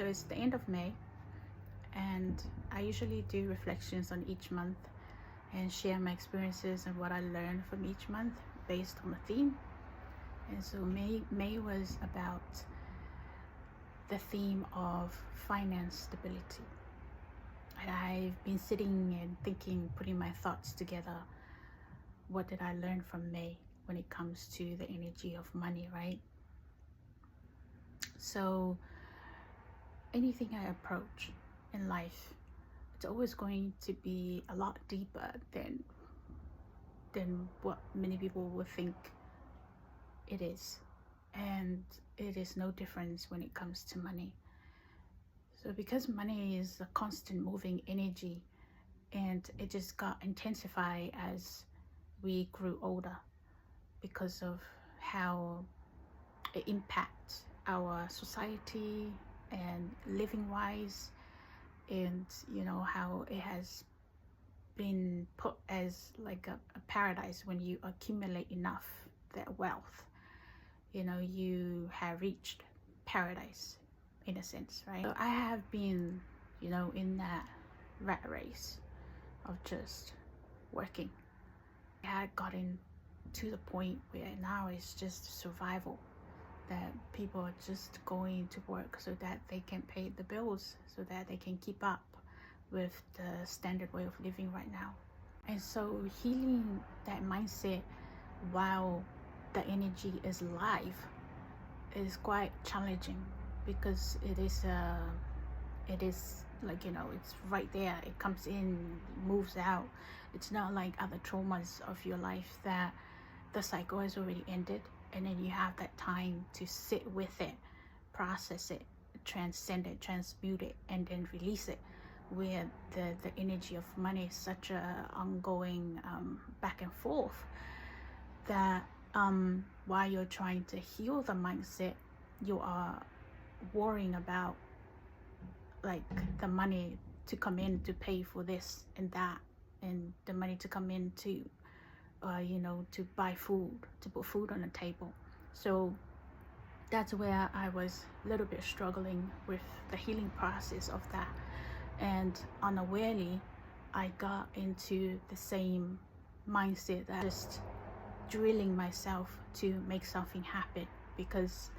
So it's the end of May, and I usually do reflections on each month and share my experiences and what I learned from each month based on a theme. And so May was about the theme of finance stability. And I've been sitting and thinking, putting my thoughts together. What did I learn from May when it comes to the energy of money, right? So anything I approach in life, it's always going to be a lot deeper than what many people would think it is. And it is no difference when it comes to money. So because money is a constant moving energy, and it just got intensified as we grew older because of how it impacts our society and living wise, and how it has been put as like a paradise. When you accumulate enough that wealth, you have reached paradise in a sense, right? So I have been in that rat race of just working. I had gotten to the point where now it's just survival, that people are just going to work so that they can pay the bills, so that they can keep up with the standard way of living right now. And so healing that mindset while the energy is live is quite challenging, because it is like, it's right there. It comes in, moves out. It's not like other traumas of your life that the cycle has already ended, and then you have that time to sit with it, process it, transcend it, transmute it, and then release it. Where the energy of money is such a ongoing back and forth, that while you're trying to heal the mindset, you are worrying about like the money to come in to pay for this and that, and the money to come in to to buy food, to put food on the table. So that's where I was a little bit struggling with the healing process of that. And unawarely, I got into the same mindset, that just drilling myself to make something happen, because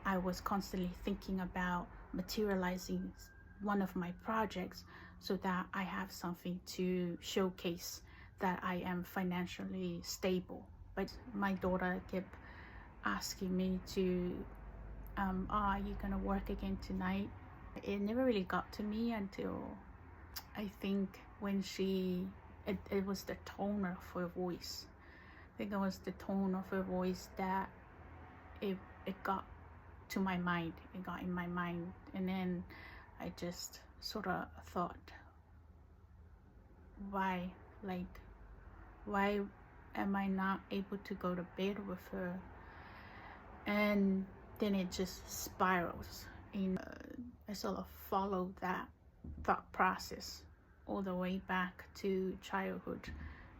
I was constantly thinking about materializing one of my projects so that I have something to showcase that I am financially stable. But my daughter kept asking me to, are you gonna work again tonight? It never really got to me until I think when it was the tone of her voice. I think it was the tone of her voice that it got to my mind. It got in my mind, and then I just sort of thought, why am I not able to go to bed with her? And then it just spirals. I sort of followed that thought process all the way back to childhood,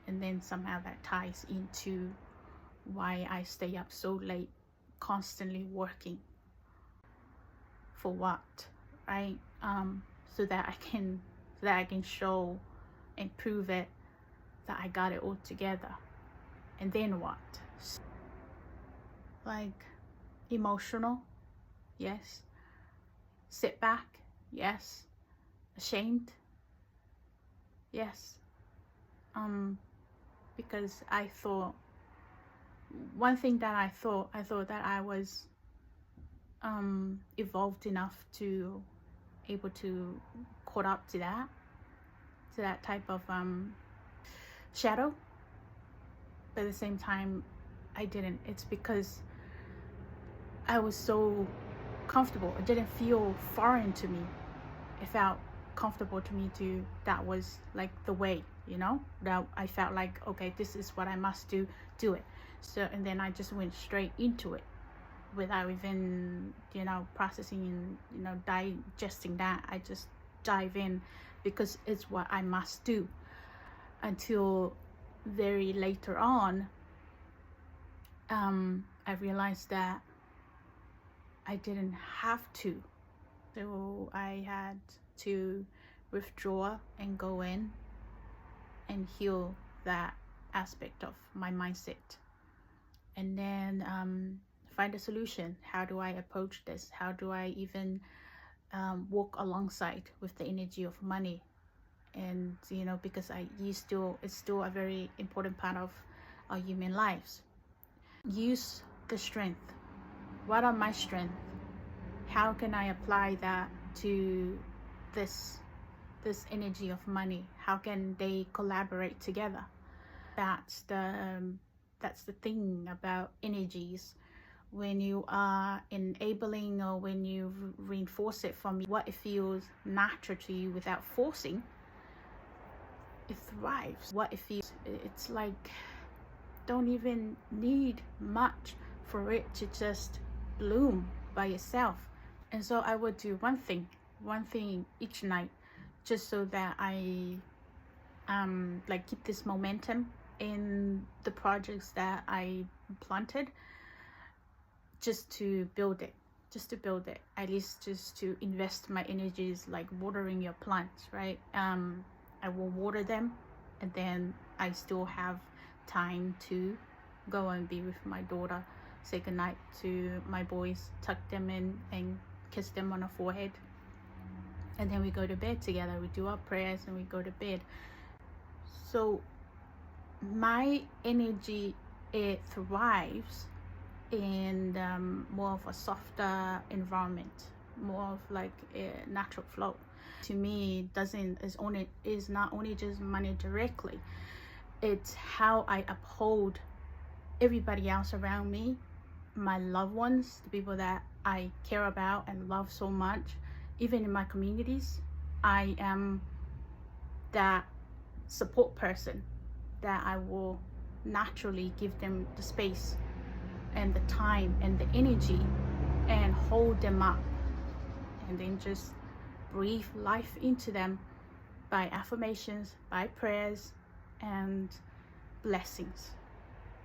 and then somehow that ties into why I stay up so late, constantly working. For what, right? So that I can show and prove it that I got it all together. And then what? Like, emotional, yes. Sit back, yes. Ashamed, yes. Because I thought, one thing that I thought that I was evolved enough to able to caught up to that type of shadow, but at the same time I didn't. It's because I was so comfortable. It didn't feel foreign to me. It felt comfortable to me to, that was like the way, that I felt like, okay, this is what I must do it. So, and then I just went straight into it without even processing and digesting that. I just dive in because it's what I must do, until very later on I realized that I didn't have to. So I had to withdraw and go in and heal that aspect of my mindset, and then find a solution. How do I approach this? How do I even walk alongside with the energy of money? And because it's still a very important part of our human lives. Use the strength. What are my strengths? How can I apply that to this energy of money? How can they collaborate together? That's the thing about energies. When you are enabling, or when you reinforce it from what it feels natural to you without forcing, it thrives. What it feels, it's like don't even need much for it to just bloom by itself. And so I would do one thing each night, just so that I keep this momentum in the projects that I planted, just to build it, at least just to invest my energies, like watering your plants, right? I will water them, and then I still have time to go and be with my daughter, say goodnight to my boys, tuck them in and kiss them on the forehead, and then we go to bed together. We do our prayers and we go to bed. So my energy, it thrives in more of a softer environment, more of like a natural flow. To me, is not only just money directly, it's how I uphold everybody else around me, my loved ones, the people that I care about and love so much. Even in my communities, I am that support person, that I will naturally give them the space and the time and the energy and hold them up, and then just breathe life into them by affirmations, by prayers and blessings.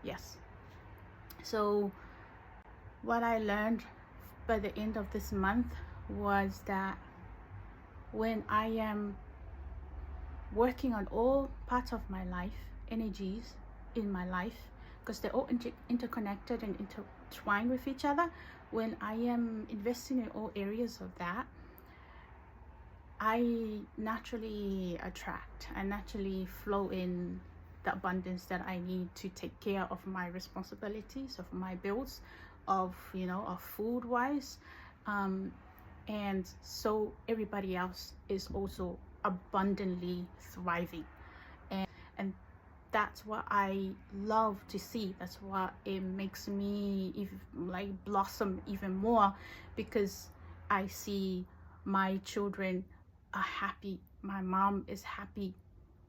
Yes. So what I learned by the end of this month was that when I am working on all parts of my life, energies in my life, because they're all interconnected and intertwined with each other, when I am investing in all areas of that, I naturally flow in the abundance that I need to take care of my responsibilities, of my bills, of food wise, and so everybody else is also abundantly thriving, and that's what I love to see. That's what it makes me blossom even more, because I see my children are happy, my mom is happy,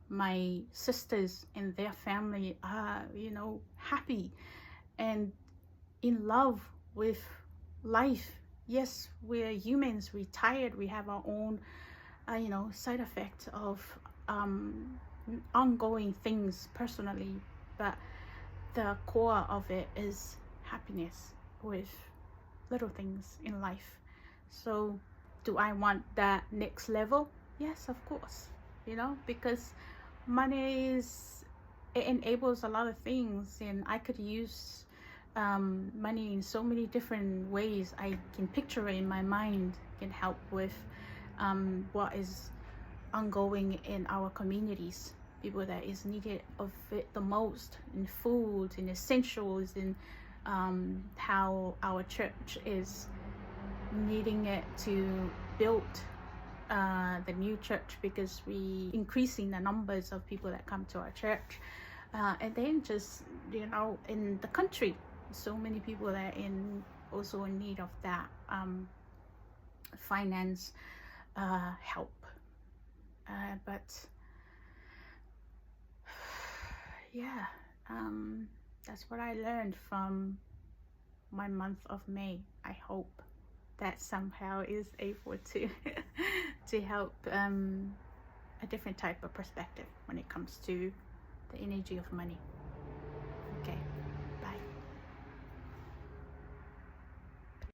my sisters and their family are happy and in love with life. Yes, we're humans, we're tired, we have our own side effects of ongoing things personally, but the core of it is happiness with little things in life. So do I want that next level? Yes, of course, because money it enables a lot of things, and I could use money in so many different ways. I can picture it in my mind, can help with what is ongoing in our communities, people that is needed of it the most, in food, in essentials, in how our church is needing it to build the new church, because we increasing the numbers of people that come to our church, and then just in the country, so many people that are also in need of that finance help, but yeah, that's what I learned from my month of May. I hope that somehow is able to to help a different type of perspective when it comes to the energy of money.